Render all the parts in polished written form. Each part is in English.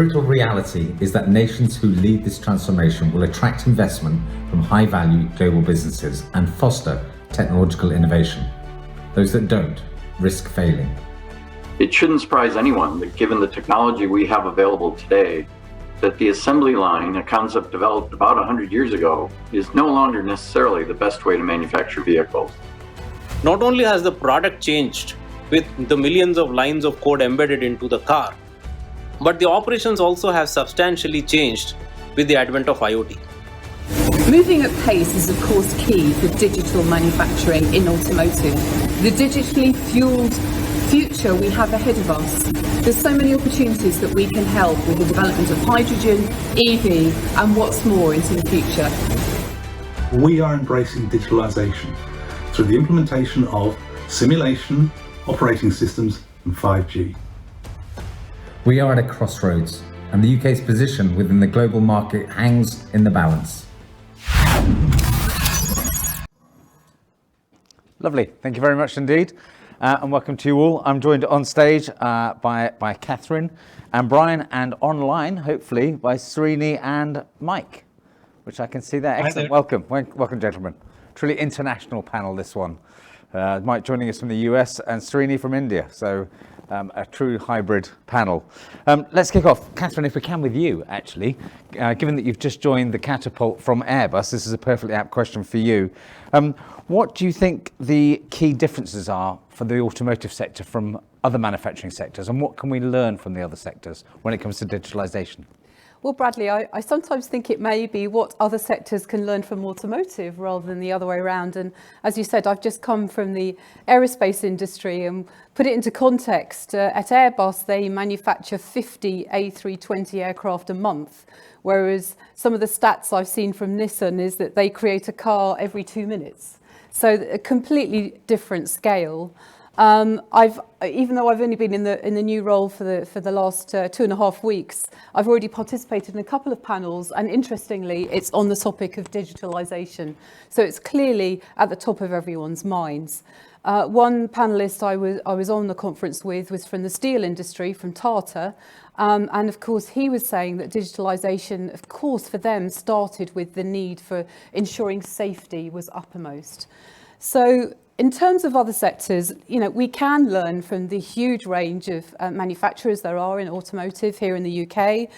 brutal reality is that nations who lead this transformation will attract investment from high-value global businesses and foster technological innovation. Those that don't risk failing. It shouldn't surprise anyone that given the technology we have available today, that the assembly line, a concept developed about 100 years ago, is no longer necessarily the best way to manufacture vehicles. Not only has the product changed with the millions of lines of code embedded into the car, but the operations also have substantially changed with the advent of IoT. Moving at pace is of course key for digital manufacturing in automotive. The digitally fueled future we have ahead of us. There's so many opportunities that we can help with the development of hydrogen, EV, and what's more into the future. We are embracing digitalisation through the implementation of simulation, operating systems, and 5G. We are at a crossroads, and the UK's position within the global market hangs in the balance. Lovely, thank you very much indeed. And welcome to you all. I'm joined on stage by Katherine and Brian, and online, hopefully, by Srini and Mike, which I can see there. Excellent. Welcome, gentlemen. Truly international panel, this one. Mike joining us from the US and Srini from India. So a true hybrid panel. Let's kick off. Katherine, if we can with you, actually, given that you've just joined the Catapult from Airbus, this is a perfectly apt question for you. What do you think the key differences are for the automotive sector from other manufacturing sectors, and what can we learn from the other sectors when it comes to digitalisation? Well, Bradley, I sometimes think it may be what other sectors can learn from automotive rather than the other way around. And as you said, I've just come from the aerospace industry, and put it into context, at Airbus, they manufacture 50 A320 aircraft a month, whereas some of the stats I've seen from Nissan is that they create a car every 2 minutes. So a completely different scale. Even though I've only been in the new role for the last 2.5 weeks, I've already participated in a couple of panels, and interestingly, it's on the topic of digitalisation. So it's clearly at the top of everyone's minds. One panellist I was on the conference with was from the steel industry, from Tata, and of course he was saying that digitalisation, of course, for them started with the need for ensuring safety was uppermost. So in terms of other sectors, we can learn from the huge range of manufacturers there are in automotive here in the UK,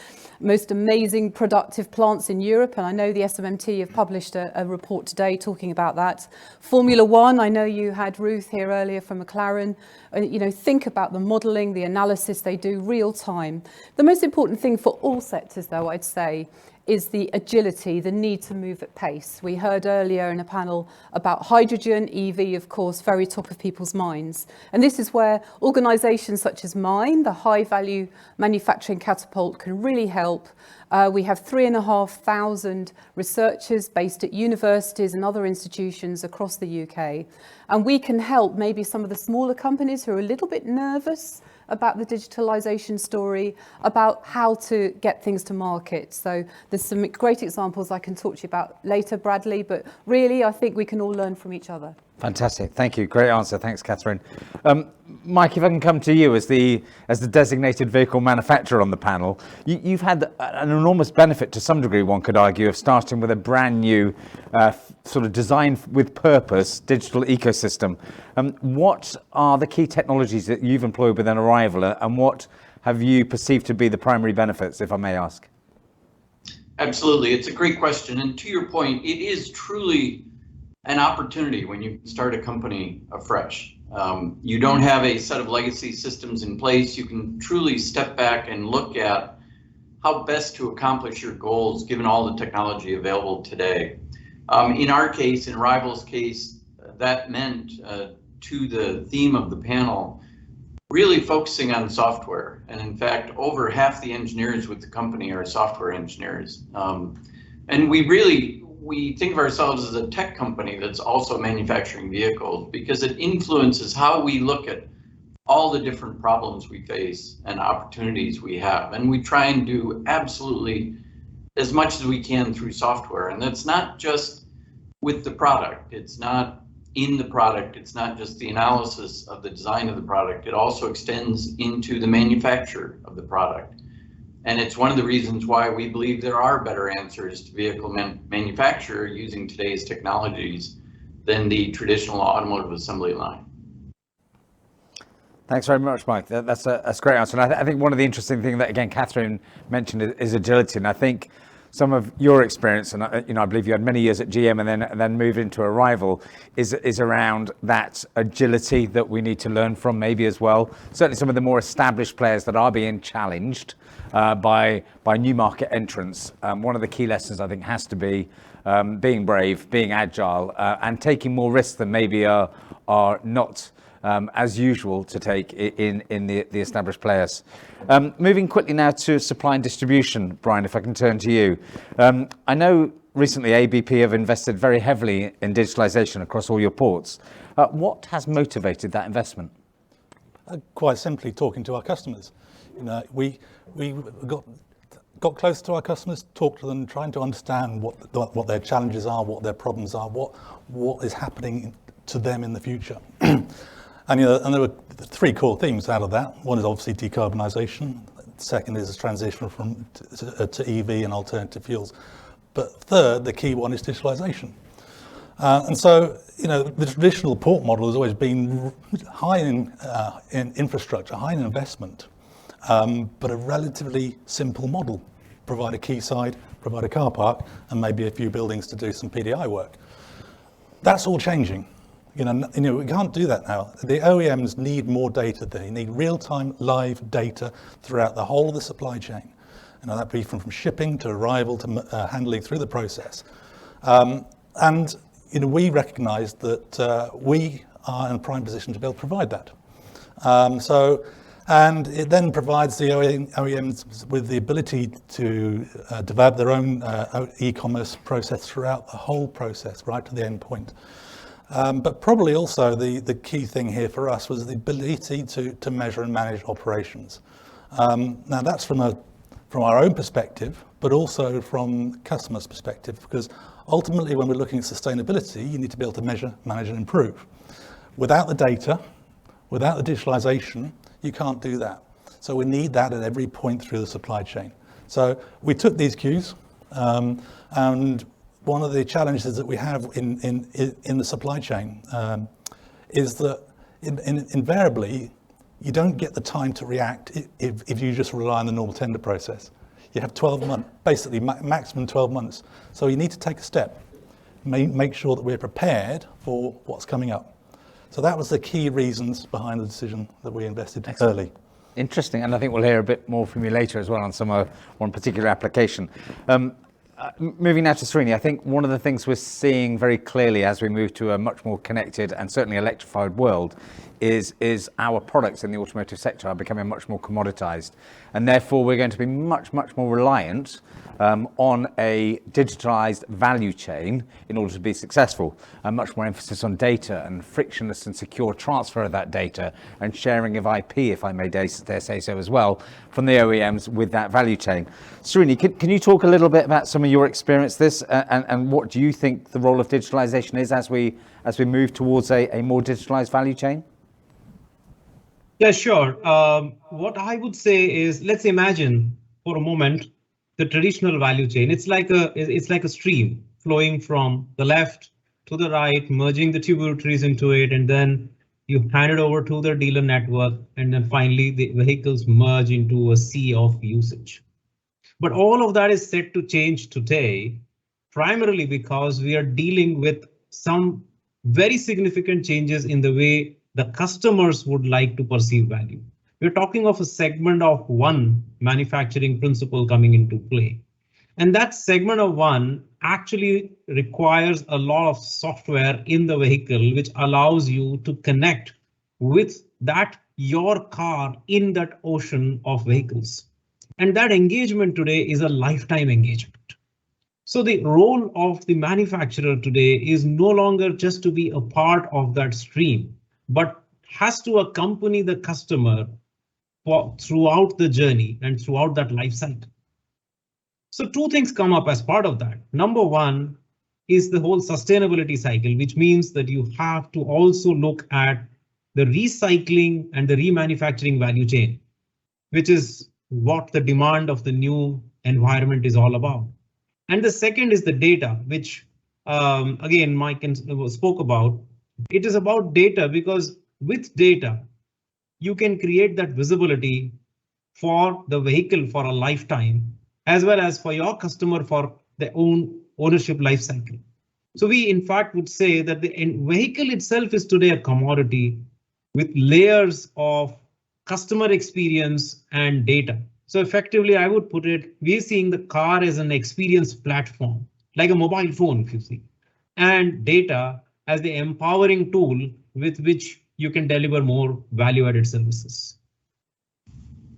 most amazing productive plants in Europe, and I know the SMMT have published a report today talking about that. Formula One, I know you had Ruth here earlier from McLaren. Think about the modelling, the analysis they do real time. The most important thing for all sectors, though, I'd say, is the agility, the need to move at pace. We heard earlier in a panel about hydrogen, EV, of course, very top of people's minds. And this is where organisations such as mine, the high value manufacturing Catapult, can really help. We have 3,500 researchers based at universities and other institutions across the UK. And we can help maybe some of the smaller companies who are a little bit nervous about the digitalisation story, about how to get things to market. So there's some great examples I can talk to you about later, Bradley, but really I think we can all learn from each other. Fantastic, thank you, great answer, thanks Katherine. Mike, if I can come to you as the designated vehicle manufacturer on the panel, you've had an enormous benefit to some degree, one could argue, of starting with a brand new sort of design with purpose digital ecosystem. What are the key technologies that you've employed within Arrival, and what have you perceived to be the primary benefits, if I may ask? Absolutely, it's a great question, and to your point, it is truly an opportunity when you start a company afresh. You don't have a set of legacy systems in place. You can truly step back and look at how best to accomplish your goals given all the technology available today. In our case, in Arrival's case, that meant to the theme of the panel, really focusing on software. And in fact, over half the engineers with the company are software engineers. And we think of ourselves as a tech company that's also manufacturing vehicles, because it influences how we look at all the different problems we face and opportunities we have. And we try and do absolutely as much as we can through software. And that's not just with the product. It's not in the product. It's not just the analysis of the design of the product. It also extends into the manufacture of the product. And it's one of the reasons why we believe there are better answers to vehicle manufacture using today's technologies than the traditional automotive assembly line. Thanks very much, Mike. That's a great answer. And I think one of the interesting things that, again, Katherine mentioned is agility. And I think some of your experience, and I believe you had many years at GM and then moved into a rival, is around that agility that we need to learn from maybe as well. Certainly some of the more established players that are being challenged by new market entrants. One of the key lessons, I think, has to be being brave, being agile, and taking more risks than maybe are not as usual to take in the established players. Moving quickly now to supply and distribution, Brian, if I can turn to you. I know recently ABP have invested very heavily in digitalization across all your ports. What has motivated that investment? Quite simply, talking to our customers. We got close to our customers, talked to them, trying to understand what their challenges are, what their problems are, what is happening to them in the future. And there were three core themes out of that. One is obviously decarbonisation. Second is transition to EV and alternative fuels. But third, the key one is digitalisation. And so, the traditional port model has always been high in infrastructure, high in investment, but a relatively simple model. Provide a quayside, provide a car park, and maybe a few buildings to do some PDI work. That's all changing. We can't do that now. The OEMs need more data. They need real-time live data throughout the whole of the supply chain. That be from shipping to arrival to handling through the process. And we recognise that we are in a prime position to be able to provide that. And it then provides the OEMs with the ability to develop their own e-commerce process throughout the whole process, right to the end point. But probably also the key thing here for us was the ability to measure and manage operations. Now that's from our own perspective, but also from customers' perspective, because ultimately when we're looking at sustainability, you need to be able to measure, manage and improve. Without the data, without the digitalization, you can't do that. So we need that at every point through the supply chain. So we took these cues, and one of the challenges that we have in the supply chain is that invariably you don't get the time to react if you just rely on the normal tender process. You have 12 months, basically maximum 12 months. So you need to take a step, make sure that we're prepared for what's coming up. So that was the key reasons behind the decision that we invested early. Interesting, and I think we'll hear a bit more from you later as well on one particular application. Moving now to Srini, I think one of the things we're seeing very clearly as we move to a much more connected and certainly electrified world is our products in the automotive sector are becoming much more commoditized, and therefore we're going to be much more reliant on a digitalized value chain in order to be successful, and much more emphasis on data and frictionless and secure transfer of that data and sharing of IP, if I may dare say so as well, from the OEMs with that value chain. Srini, can you talk a little bit about some of your experience this and what do you think the role of digitalization is as we move towards a more digitalized value chain? Yeah, sure. What I would say is, let's imagine for a moment the traditional value chain. It's like a stream flowing from the left to the right, merging the tributaries into it, and then you hand it over to the dealer network, and then finally the vehicles merge into a sea of usage. But all of that is set to change today, primarily because we are dealing with some very significant changes in the way the customers would like to perceive value. We're talking of a segment of one manufacturing principle coming into play. And that segment of one actually requires a lot of software in the vehicle, which allows you to connect with your car in that ocean of vehicles. And that engagement today is a lifetime engagement. So the role of the manufacturer today is no longer just to be a part of that stream, but has to accompany the customer throughout the journey and throughout that life cycle. So two things come up as part of that. Number one is the whole sustainability cycle, which means that you have to also look at the recycling and the remanufacturing value chain, which is what the demand of the new environment is all about. And the second is the data, which again, Mike spoke about. It is about data because with data, you can create that visibility for the vehicle for a lifetime, as well as for your customer for their own ownership life cycle. So we in fact would say that the vehicle itself is today a commodity with layers of customer experience and data. So effectively, I would put it, we're seeing the car as an experience platform, like a mobile phone, if you see, and data as the empowering tool with which you can deliver more value-added services.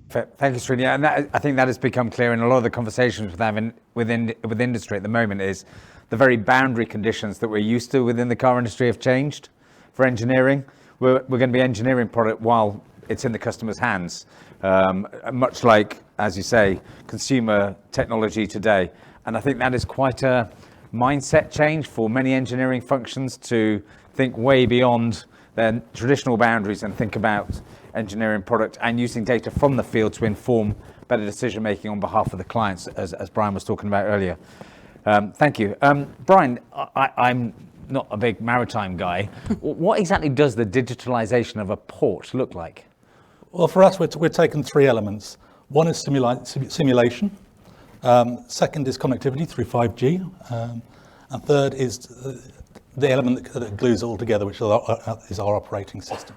Thank you, Srini. And I think that has become clear in a lot of the conversations we're having with industry at the moment is the very boundary conditions that we're used to within the car industry have changed for engineering. We're going to be engineering product while it's in the customer's hands, much like, as you say, consumer technology today. And I think that is quite a mindset change for many engineering functions to think way beyond their traditional boundaries and think about engineering product and using data from the field to inform better decision making on behalf of the clients, as Brian was talking about earlier. Thank you. Brian, I'm not a big maritime guy. What exactly does the digitalization of a port look like? Well, for us, we're taking three elements. One is simulation. Second is connectivity through 5G. And third is the element that glues it all together, which is our operating system.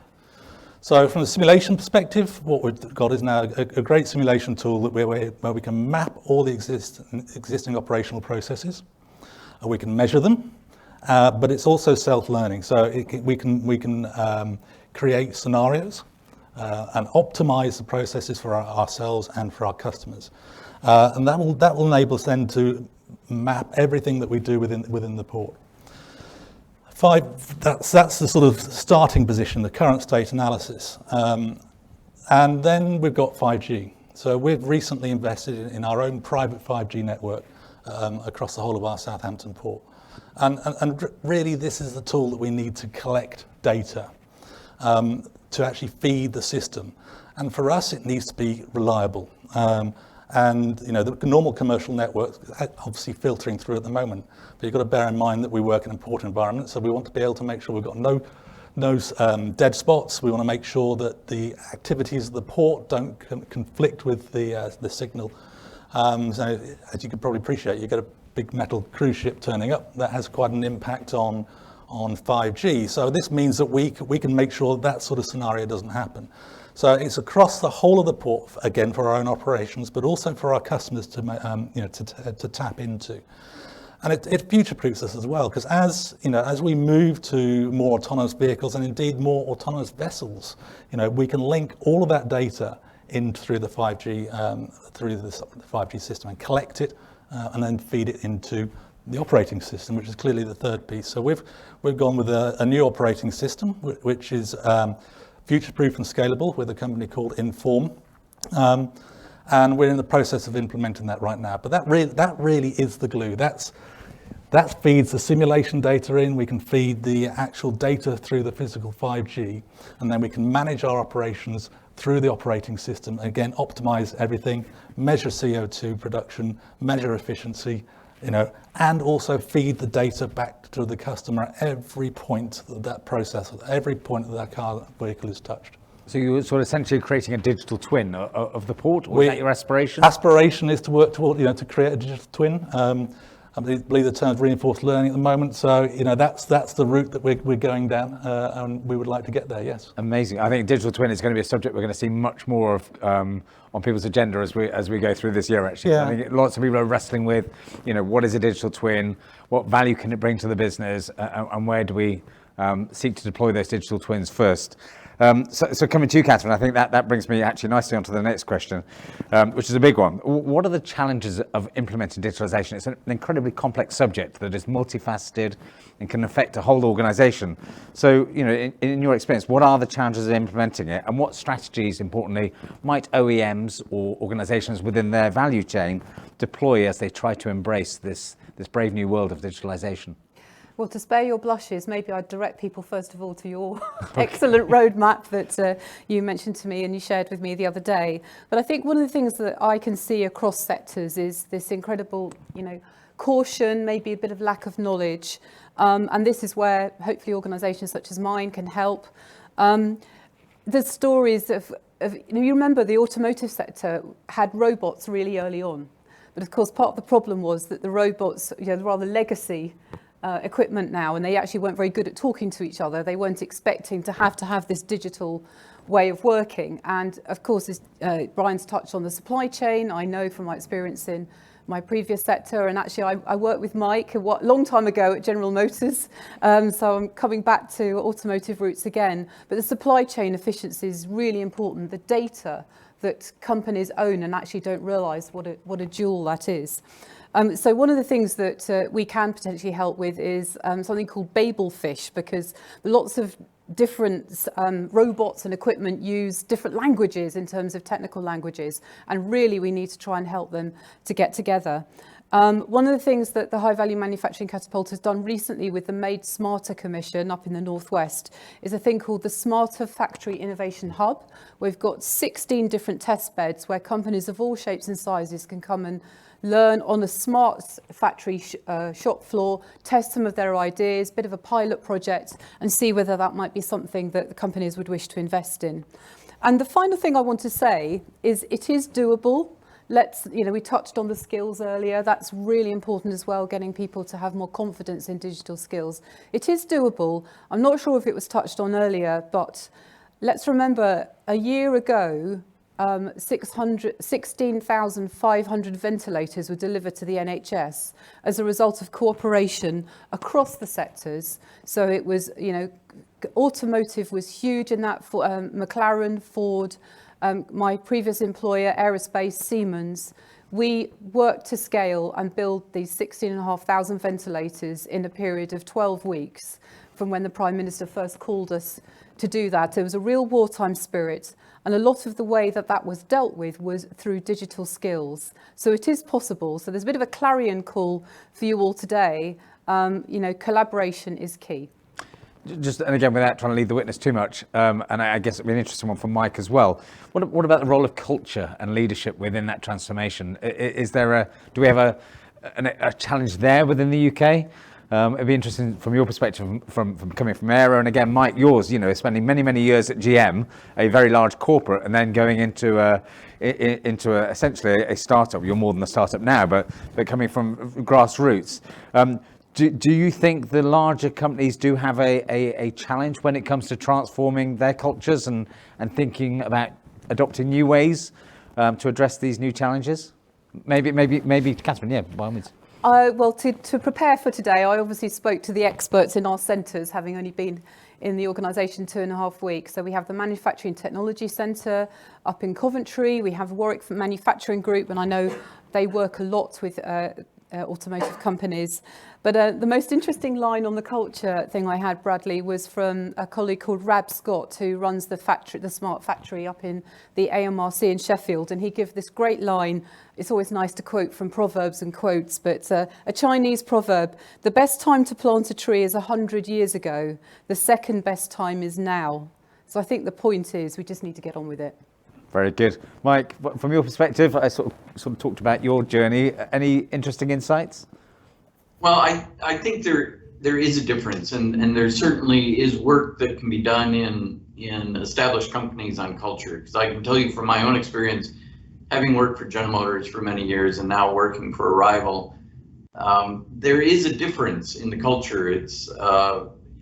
So from the simulation perspective, what we've got is now a great simulation tool where we can map all the existing operational processes. We can measure them, but it's also self-learning. So we can create scenarios and optimize the processes for ourselves and for our customers. And that will enable us then to map everything that we do within the port. That's the sort of starting position, the current state analysis. And then we've got 5G. So we've recently invested in our own private 5G network across the whole of our Southampton port. And really this is the tool that we need to collect data to actually feed the system. And for us, it needs to be reliable. And you know, the normal commercial networks obviously filtering through at the moment, but you've got to bear in mind that we work in a port environment, so we want to be able to make sure we've got no dead spots. We want to make sure that the activities of the port don't conflict with the signal. So as you can probably appreciate, you get a big metal cruise ship turning up. That has quite an impact on 5G. So this means that we can make sure that sort of scenario doesn't happen. So it's across the whole of the port, again, for our own operations, but also for our customers to tap into. And it future-proofs us as well, because as we move to more autonomous vehicles and indeed more autonomous vessels, we can link all of that data in through the 5G system and collect it and then feed it into the operating system, which is clearly the third piece. So we've gone with a new operating system, which is future-proof and scalable, with a company called Inform, and we're in the process of implementing that right now. But that really is the glue. That feeds the simulation data in. We can feed the actual data through the physical 5G, and then we can manage our operations through the operating system. Again, optimize everything, measure CO2 production, measure efficiency, and also feed the data back to the customer at every point of that process, every point that car vehicle is touched. So you're sort of essentially creating a digital twin of the port? Was that your aspiration? Aspiration is to work toward, to create a digital twin. I believe the term's reinforced learning at the moment. So, that's the route that we're going down, and we would like to get there, yes. Amazing. I think digital twin is going to be a subject we're going to see much more of on people's agenda as we go through this year, actually. Yeah. I think lots of people are wrestling with, what is a digital twin? What value can it bring to the business? And where do we seek to deploy those digital twins first? So coming to you, Katherine, I think that brings me actually nicely onto the next question, which is a big one. What are the challenges of implementing digitalization? It's an incredibly complex subject that is multifaceted and can affect a whole organization. So, in your experience, what are the challenges of implementing it, and what strategies, importantly, might OEMs or organizations within their value chain deploy as they try to embrace this brave new world of digitalization? Well, to spare your blushes, maybe I'd direct people first of all to your excellent roadmap that you mentioned to me and you shared with me the other day. But I think one of the things that I can see across sectors is this incredible, caution, maybe a bit of lack of knowledge. And this is where hopefully organisations such as mine can help. The stories of you remember the automotive sector had robots really early on. But of course, part of the problem was that the robots, rather legacy equipment now, and they actually weren't very good at talking to each other. They weren't expecting to have this digital way of working. And of course, as Brian's touched on the supply chain, I know from my experience in my previous sector, and actually I worked with Mike a long time ago at General Motors, so I'm coming back to automotive roots again. But the supply chain efficiency is really important. The data that companies own and actually don't realise what a jewel that is. So one of the things that we can potentially help with is something called Babelfish, because lots of different robots and equipment use different languages in terms of technical languages, and really we need to try and help them to get together. One of the things that the High Value Manufacturing Catapult has done recently with the Made Smarter Commission up in the Northwest is a thing called the Smarter Factory Innovation Hub. We've got 16 different test beds where companies of all shapes and sizes can come and learn on a smart factory shop floor, test some of their ideas, bit of a pilot project, and see whether that might be something that the companies would wish to invest in. And the final thing I want to say is it is doable. We touched on the skills earlier. That's really important as well, getting people to have more confidence in digital skills. It is doable. I'm not sure if it was touched on earlier, but let's remember a year ago, 16,500 ventilators were delivered to the NHS as a result of cooperation across the sectors. So it was, automotive was huge in that, for McLaren, Ford, my previous employer, aerospace, Siemens. We worked to scale and build these 16,500 ventilators in a period of 12 weeks from when the Prime Minister first called us to do that. There was a real wartime spirit, and a lot of the way that was dealt with was through digital skills. So it is possible. So there's a bit of a clarion call for you all today. Collaboration is key. Just, and again, without trying to lead the witness too much, and I guess it'd be an interesting one from Mike as well. What about the role of culture and leadership within that transformation? Do we have a challenge there within the UK? It'd be interesting from your perspective, from coming from Aero, and again, Mike, yours, spending many years at GM, a very large corporate, and then going into essentially a startup. You're more than a startup now, but coming from grassroots. Do you think the larger companies do have a challenge when it comes to transforming their cultures and thinking about adopting new ways to address these new challenges? Maybe Katherine, yeah, by all means. Well, to prepare for today, I obviously spoke to the experts in our centres, having only been in the organisation 2.5 weeks. So we have the Manufacturing Technology Centre up in Coventry. We have Warwick Manufacturing Group, and I know they work a lot with automotive companies. But the most interesting line on the culture thing I had, Bradley, was from a colleague called Rab Scott, who runs the Smart Factory up in the AMRC in Sheffield. And he gave this great line. It's always nice to quote from proverbs and quotes, but a Chinese proverb: the best time to plant a tree is 100 years ago. The second best time is now. So I think the point is we just need to get on with it. Very good. Mike, from your perspective, I sort of talked about your journey. Any interesting insights? Well, I think there is a difference, and there certainly is work that can be done in established companies on culture. Because I can tell you from my own experience, having worked for General Motors for many years and now working for a rival, there is a difference in the culture. It's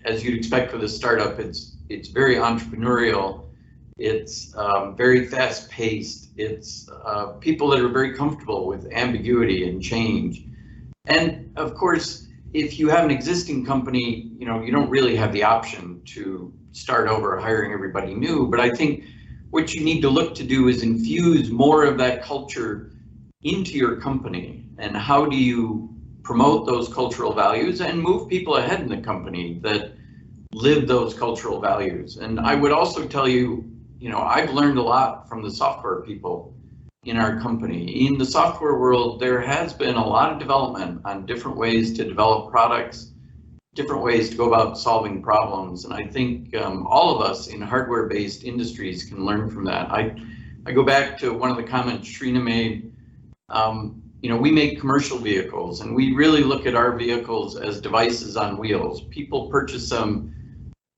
as you'd expect for the startup. It's very entrepreneurial. It's very fast-paced. It's people that are very comfortable with ambiguity and change. And of course, if you have an existing company, you don't really have the option to start over hiring everybody new. But I think what you need to look to do is infuse more of that culture into your company. And how do you promote those cultural values and move people ahead in the company that live those cultural values? And I would also tell you, I've learned a lot from the software people in our company. In the software world, there has been a lot of development on different ways to develop products, different ways to go about solving problems. And I think all of us in hardware-based industries can learn from that. I go back to one of the comments Srina made. We make commercial vehicles, and we really look at our vehicles as devices on wheels. People purchase them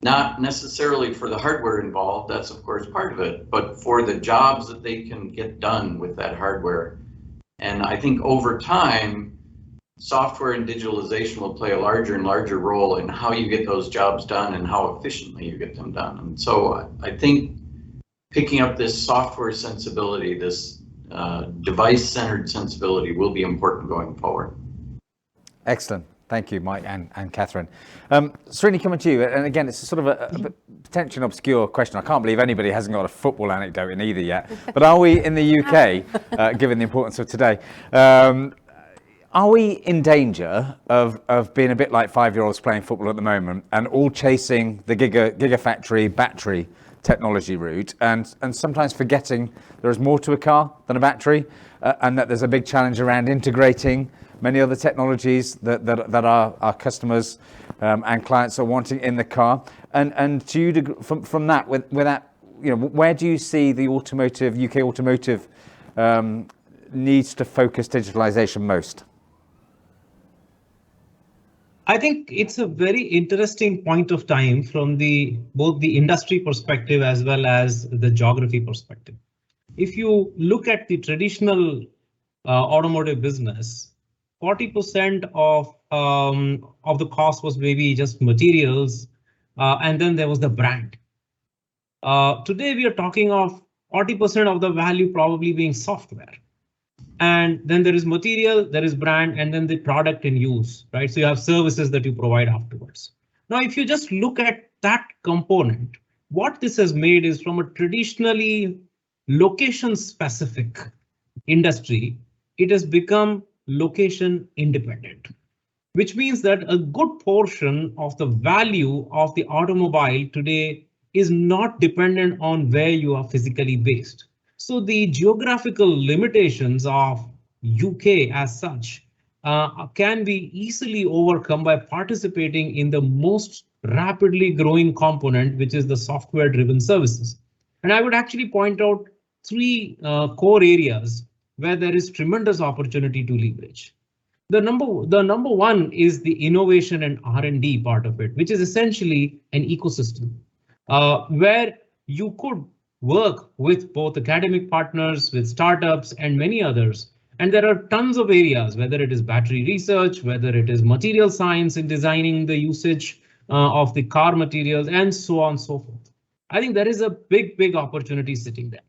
not necessarily for the hardware involved, that's of course part of it, but for the jobs that they can get done with that hardware. And I think over time, software and digitalization will play a larger and larger role in how you get those jobs done and how efficiently you get them done. And so I think picking up this software sensibility, this device-centered sensibility will be important going forward. Excellent. Thank you, Mike and Katherine. Srini, coming to you, and again, it's sort of a potentially obscure question. I can't believe anybody hasn't got a football anecdote in either yet. But are we in the UK, given the importance of today, are we in danger of being a bit like 5-year-olds playing football at the moment and all chasing the gigafactory battery technology route and sometimes forgetting there is more to a car than a battery and that there's a big challenge around integrating many other technologies that our customers and clients are wanting in the car? And to you, from that, with that, where do you see the UK automotive needs to focus digitalization most? I think it's a very interesting point of time from both the industry perspective as well as the geography perspective. If you look at the traditional automotive business, 40% of the cost was maybe just materials, and then there was the brand. Today we are talking of 40% of the value probably being software. And then there is material, there is brand, and then the product in use, right? So you have services that you provide afterwards. Now, if you just look at that component, what this has made is from a traditionally location specific industry, it has become location independent, which means that a good portion of the value of the automobile today is not dependent on where you are physically based. So the geographical limitations of UK as such can be easily overcome by participating in the most rapidly growing component, which is the software driven services. And I would actually point out 3 core areas where there is tremendous opportunity to leverage. The number one is the innovation and R&D part of it, which is essentially an ecosystem where you could work with both academic partners, with startups and many others. And there are tons of areas, whether it is battery research, whether it is material science in designing the usage of the car materials and so on and so forth. I think there is a big opportunity sitting there.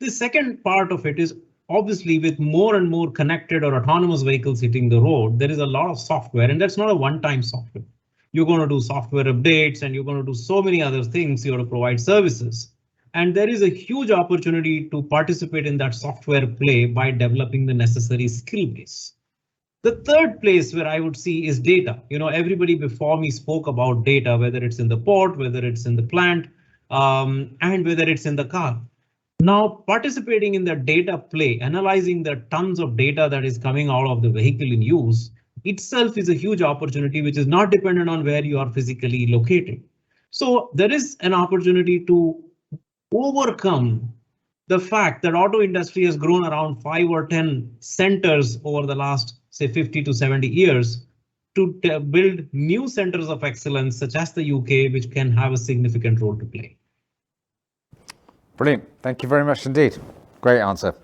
The second part of it is obviously with more and more connected or autonomous vehicles hitting the road, there is a lot of software, and that's not a one-time software. You're going to do software updates and you're going to do so many other things. You're going to provide services. And there is a huge opportunity to participate in that software play by developing the necessary skill base. The third place where I would see is data. Everybody before me spoke about data, whether it's in the port, whether it's in the plant, and whether it's in the car. Now, participating in the data play, analyzing the tons of data that is coming out of the vehicle in use itself is a huge opportunity, which is not dependent on where you are physically located. So there is an opportunity to overcome the fact that auto industry has grown around 5 or 10 centers over the last, say, 50 to 70 years to build new centers of excellence, such as the UK, which can have a significant role to play. Brilliant. Thank you very much indeed. Great answer.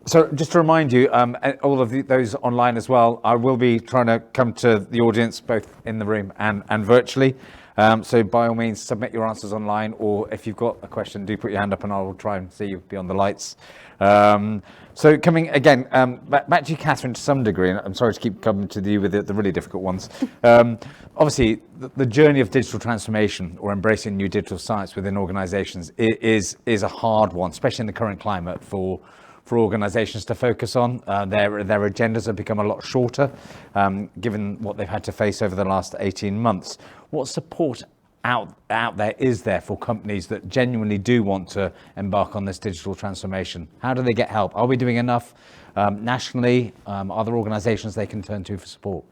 So just to remind you, all of those online as well, I will be trying to come to the audience both in the room and virtually. So by all means, submit your answers online, or if you've got a question, do put your hand up and I will try and see you beyond the lights. So coming again, back to you, Katherine, to some degree, and I'm sorry to keep coming to you with the really difficult ones. Obviously, the journey of digital transformation or embracing new digital science within organizations is a hard one, especially in the current climate for organizations to focus on. Their agendas have become a lot shorter, given what they've had to face over the last 18 months. What support out there is there for companies that genuinely do want to embark on this digital transformation? How do they get help? Are we doing enough nationally? Are there organizations they can turn to for support?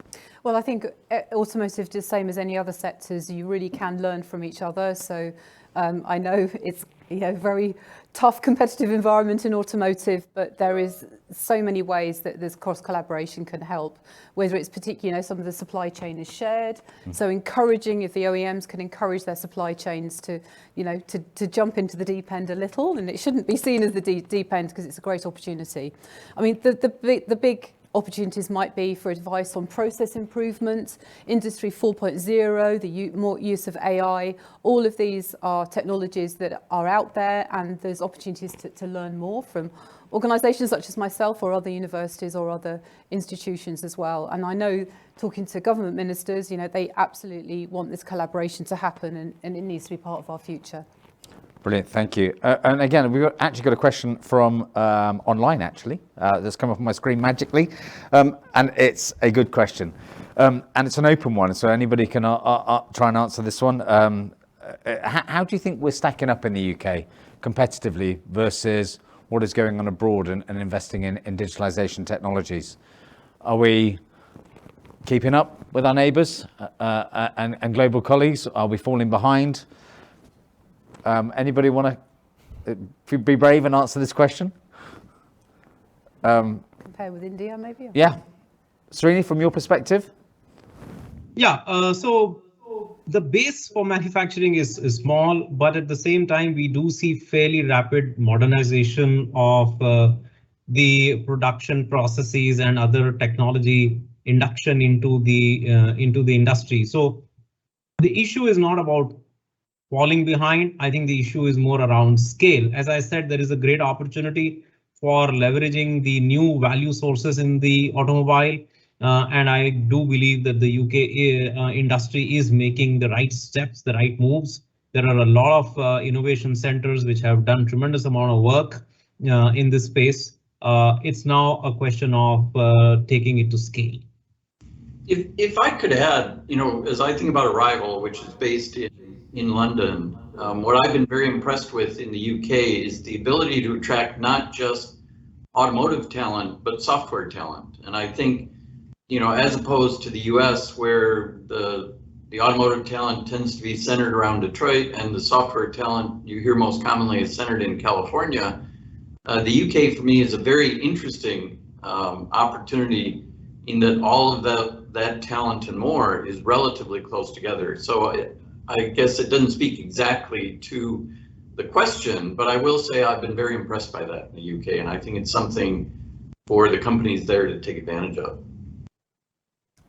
Well, I think automotive is the same as any other sectors. You really can learn from each other. So I know it's very tough competitive environment in automotive, but there is so many ways that this cross collaboration can help, whether it's particularly, some of the supply chain is shared. So encouraging, if the OEMs can encourage their supply chains to, to jump into the deep end a little, and it shouldn't be seen as the deep end because it's a great opportunity. I mean, the big opportunities might be for advice on process improvement, Industry 4.0, the more use of AI. All of these are technologies that are out there, and there's opportunities to learn more from organisations such as myself or other universities or other institutions as well. And I know, talking to government ministers, they absolutely want this collaboration to happen, and it needs to be part of our future. Brilliant, thank you. And again, we've actually got a question from online, actually, that's come up on my screen magically. And it's a good question. And it's an open one, so anybody can try and answer this one. How do you think we're stacking up in the UK competitively versus what is going on abroad and investing in digitalisation technologies? Are we keeping up with our neighbours and global colleagues? Are we falling behind? Anybody want to be brave and answer this question? Compare with India, maybe? Yeah. Srini, from your perspective? Yeah, so the base for manufacturing is small, but at the same time, we do see fairly rapid modernization of the production processes and other technology induction into the industry. So the issue is not about falling behind. I think the issue is more around scale. As I said, there is a great opportunity for leveraging the new value sources in the automobile. And I do believe that the UK industry is making the right steps, the right moves. There are a lot of innovation centers which have done tremendous amount of work in this space. It's now a question of taking it to scale. If I could add, as I think about Arrival, which is based in London, what I've been very impressed with in the UK is the ability to attract not just automotive talent, but software talent. And I think, as opposed to the US, where the automotive talent tends to be centered around Detroit and the software talent you hear most commonly is centered in California, the UK for me is a very interesting opportunity in that all of that talent and more is relatively close together. So I guess it doesn't speak exactly to the question, but I will say I've been very impressed by that in the UK, and I think it's something for the companies there to take advantage of.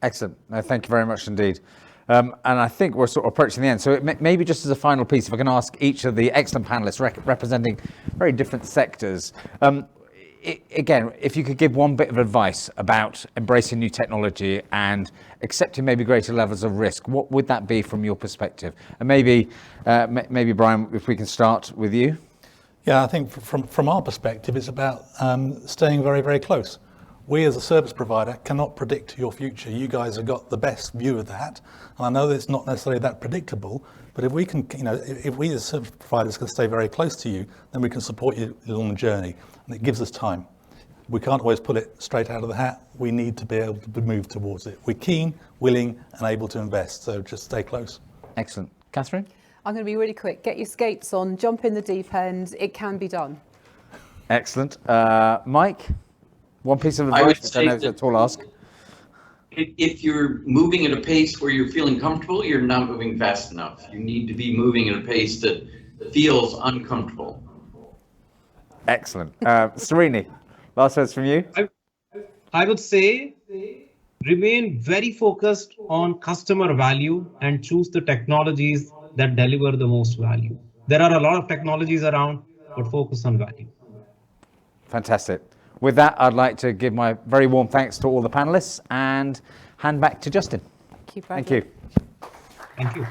Excellent. No, thank you very much indeed. And I think we're sort of approaching the end. So maybe just as a final piece, if I can ask each of the excellent panelists representing very different sectors, again, if you could give one bit of advice about embracing new technology and accepting maybe greater levels of risk, what would that be from your perspective? And maybe Brian, if we can start with you. Yeah, I think from our perspective, it's about staying very, very close. We as a service provider cannot predict your future. You guys have got the best view of that. And I know that it's not necessarily that predictable, but if we can, if we as service providers can stay very close to you, then we can support you along the journey. And it gives us time. We can't always pull it straight out of the hat. We need to be able to move towards it. We're keen, willing, and able to invest. So just stay close. Excellent. Katherine? I'm going to be really quick. Get your skates on, jump in the deep end. It can be done. Excellent. Mike? One piece of advice, which I know is a tall ask. If you're moving at a pace where you're feeling comfortable, you're not moving fast enough. You need to be moving at a pace that feels uncomfortable. Excellent. Srini, last words from you. I would say remain very focused on customer value and choose the technologies that deliver the most value. There are a lot of technologies around, but focus on value. Fantastic. With that, I'd like to give my very warm thanks to all the panelists and hand back to Justin. Thank you, Bradley. Thank you. Thank you.